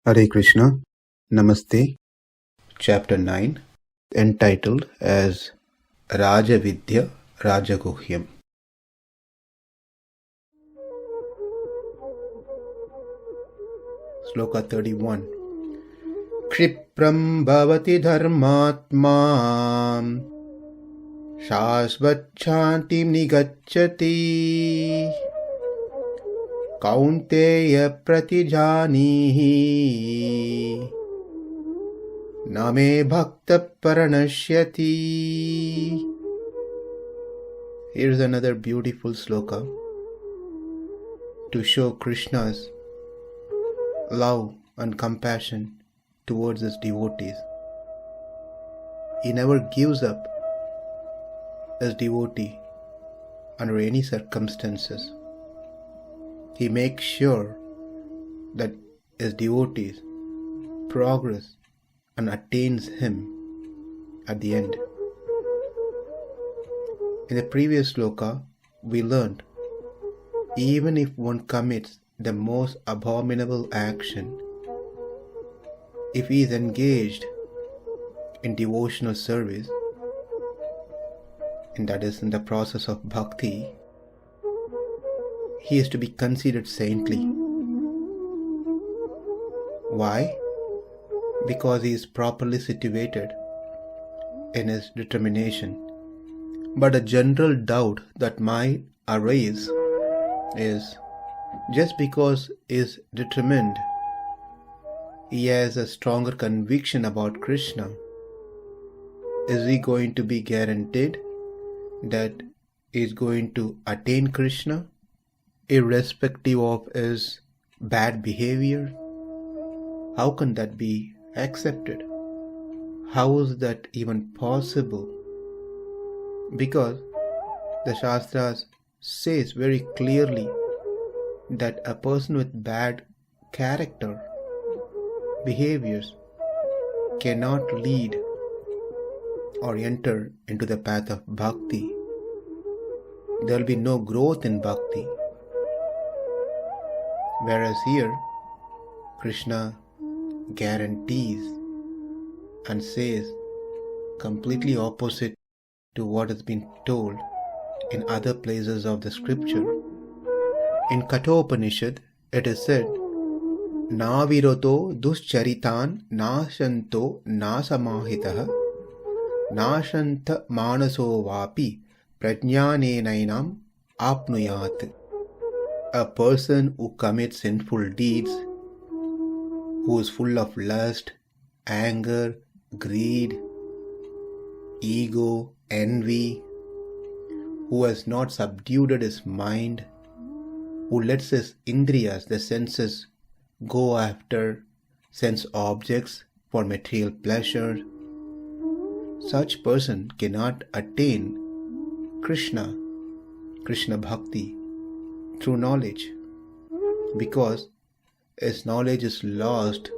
Hare Krishna, Namaste, Chapter 9, entitled as Raja Vidya Rajaguhyam. Sloka 31. kṣipraṁ bhavati dharmātmā śaśvac-chāntiṁ nigacchati kaunteya pratijānīhi na me bhaktaḥ praṇaśyati. Here's another beautiful sloka to show Krishna's love and compassion towards his devotees. He never gives up his devotee under any circumstances. He makes sure that his devotees progress and attains him at the end. In the previous sloka, we learned even if one commits the most abominable action, if he is engaged in devotional service, and that is in the process of bhakti, he is to be considered saintly. Why? Because he is properly situated in his determination. But a general doubt that might arise is, just because he is determined, he has a stronger conviction about Krishna, is he going to be guaranteed that he is going to attain Krishna irrespective of his bad behavior? How can that be accepted? How is that even possible? Because the Shastras says very clearly that a person with bad character, behaviors, cannot lead or enter into the path of bhakti. There will be no growth in bhakti. Whereas here, Krishna guarantees and says completely opposite to what has been told in other places of the scripture. In Kathopanishad, it is said, Naviroto duscharitan nashanto nasamahitah nashanta manaso vapi prajñānenainam apnuyat. A person who commits sinful deeds, who is full of lust, anger, greed, ego, envy, who has not subdued his mind, who lets his indriyas, the senses, go after sense objects for material pleasure, such person cannot attain Krishna bhakti through knowledge, because his knowledge is lost.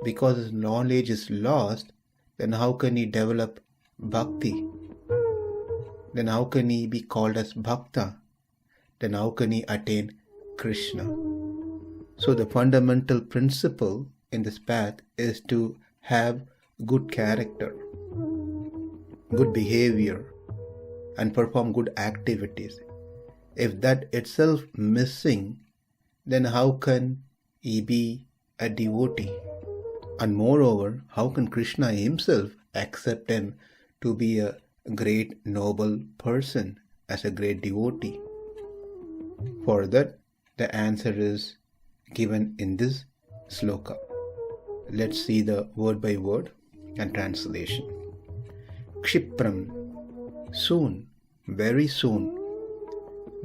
Because his knowledge is lost, then how can he develop bhakti? Then how can he be called as bhakta? Then how can he attain Krishna? So the fundamental principle in this path is to have good character, good behavior, and perform good activities. If that itself missing, then how can he be a devotee? And moreover, how can Krishna himself accept him to be a great noble person as a great devotee? For that, the answer is given in this sloka. Let's see the word by word and translation. kṣipraṁ, soon, very soon.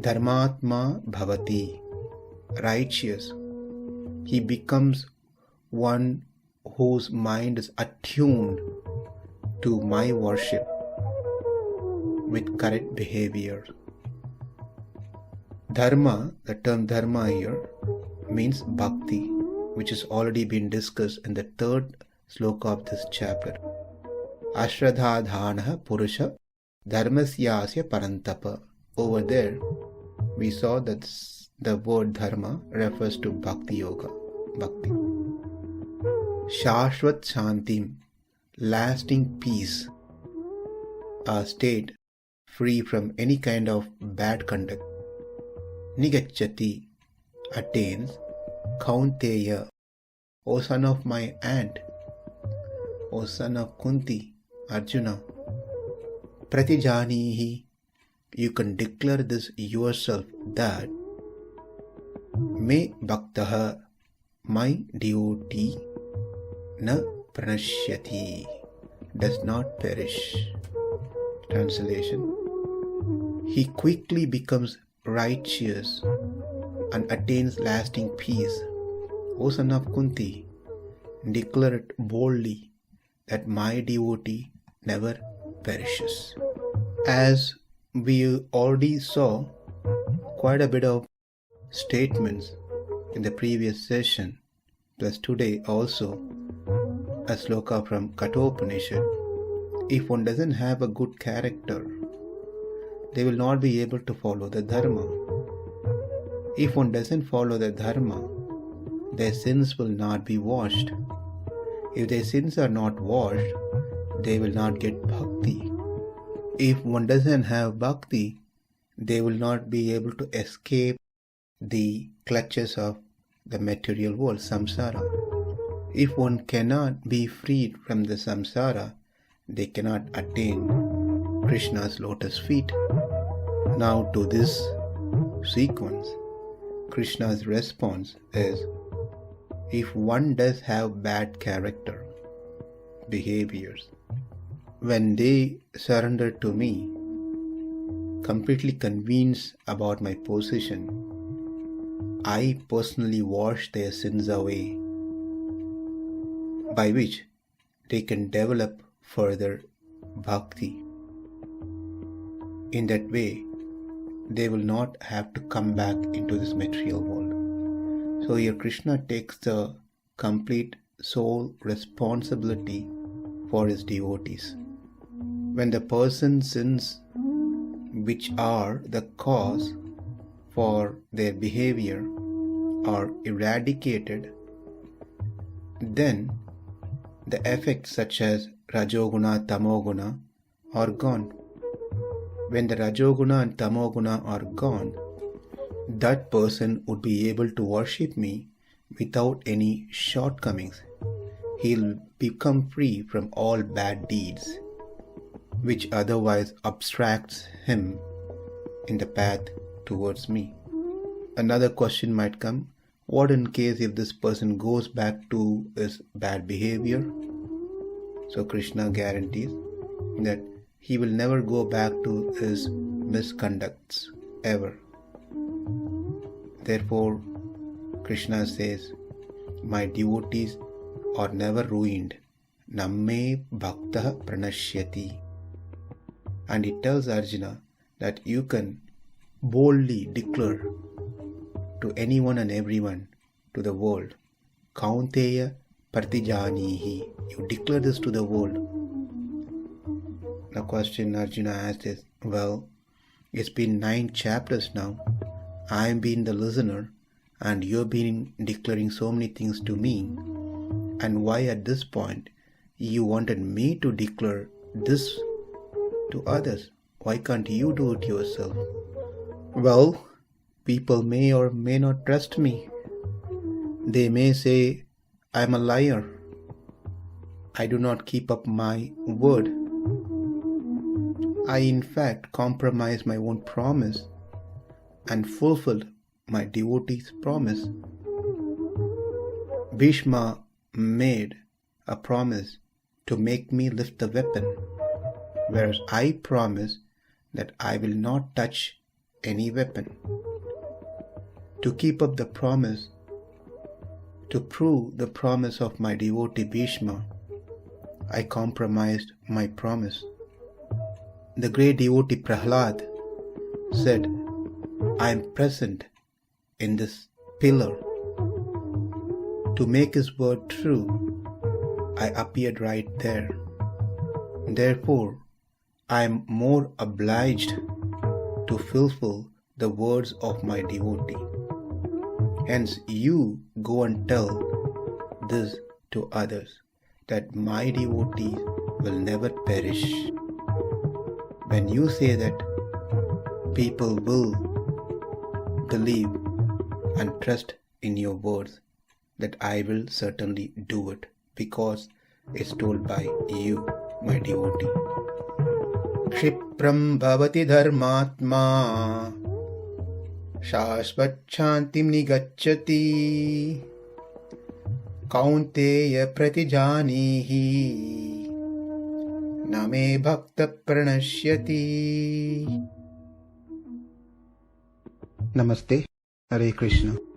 Dharmātmā bhavati, righteous. He becomes one whose mind is attuned to my worship with correct behavior. Dharma, the term dharma here, means bhakti, which has already been discussed in the third sloka of this chapter. Ashradhādhānah purusha dharmasyasya parantapa. Over there, we saw that the word dharma refers to bhakti yoga, bhakti. śaśvac-chāntiṁ, lasting peace, a state free from any kind of bad conduct. Nigacchati, attains, kaunteya, O son of my aunt, O son of Kuntī, Arjuna. Pratijānīhi, you can declare this yourself that me bhaktaḥ, my devotee, na praṇaśyati, does not perish. Translation: he quickly becomes righteous and attains lasting peace. O son of Kuntī, declare it boldly that my devotee never perishes. As we already saw quite a bit of statements in the previous session, plus today also a sloka from Kathopanishad, if one doesn't have a good character, they will not be able to follow the dharma. If one doesn't follow the dharma, their sins will not be washed. If their sins are not washed, they will not get bhakti. If one doesn't have bhakti, they will not be able to escape the clutches of the material world, samsara. If one cannot be freed from the samsara, they cannot attain Krishna's lotus feet. Now to this sequence, Krishna's response is, if one does have bad character, behaviors, when they surrender to me, completely convinced about my position, I personally wash their sins away, by which they can develop further bhakti. In that way, they will not have to come back into this material world. So here Krishna takes the complete sole responsibility for his devotees. When the person's sins, which are the cause for their behavior, are eradicated, then the effects such as rajoguna, tamoguna are gone. When the rajoguna and tamoguna are gone, that person would be able to worship me without any shortcomings. He'll become free from all bad deeds, which otherwise obstructs him in the path towards me. Another question might come, what in case if this person goes back to his bad behavior? So Krishna guarantees that he will never go back to his misconducts ever. Therefore, Krishna says, my devotees are never ruined. Namme bhaktaḥ praṇaśyati. And he tells Arjuna that you can boldly declare to anyone and everyone, to the world, kaunteya pratijānīhi. You declare this to the world. The question Arjuna asked is, well, it's been 9 chapters now. I've been the listener and you've been declaring so many things to me. And why at this point you wanted me to declare this to others? Why can't you do it yourself? Well, people may or may not trust me. They may say I'm a liar. I do not keep up my word. I in fact compromised my own promise and fulfilled my devotee's promise. Bhishma made a promise to make me lift the weapon, whereas I promise that I will not touch any weapon. To keep up the promise, to prove the promise of my devotee Bhishma, I compromised my promise. The great devotee Prahlad said, I am present in this pillar. To make his word true, I appeared right there. Therefore, I am more obliged to fulfill the words of my devotee. Hence, you go and tell this to others that my devotees will never perish. When you say that, people will believe and trust in your words that I will certainly do it, because it's told by you, my devotee. kṣipraṁ bhavati dharmātmā śaśvac-chāntiṁ nigacchati kaunteya pratijānīhi na me bhaktaḥ praṇaśyati. Namaste. Hare Krishna.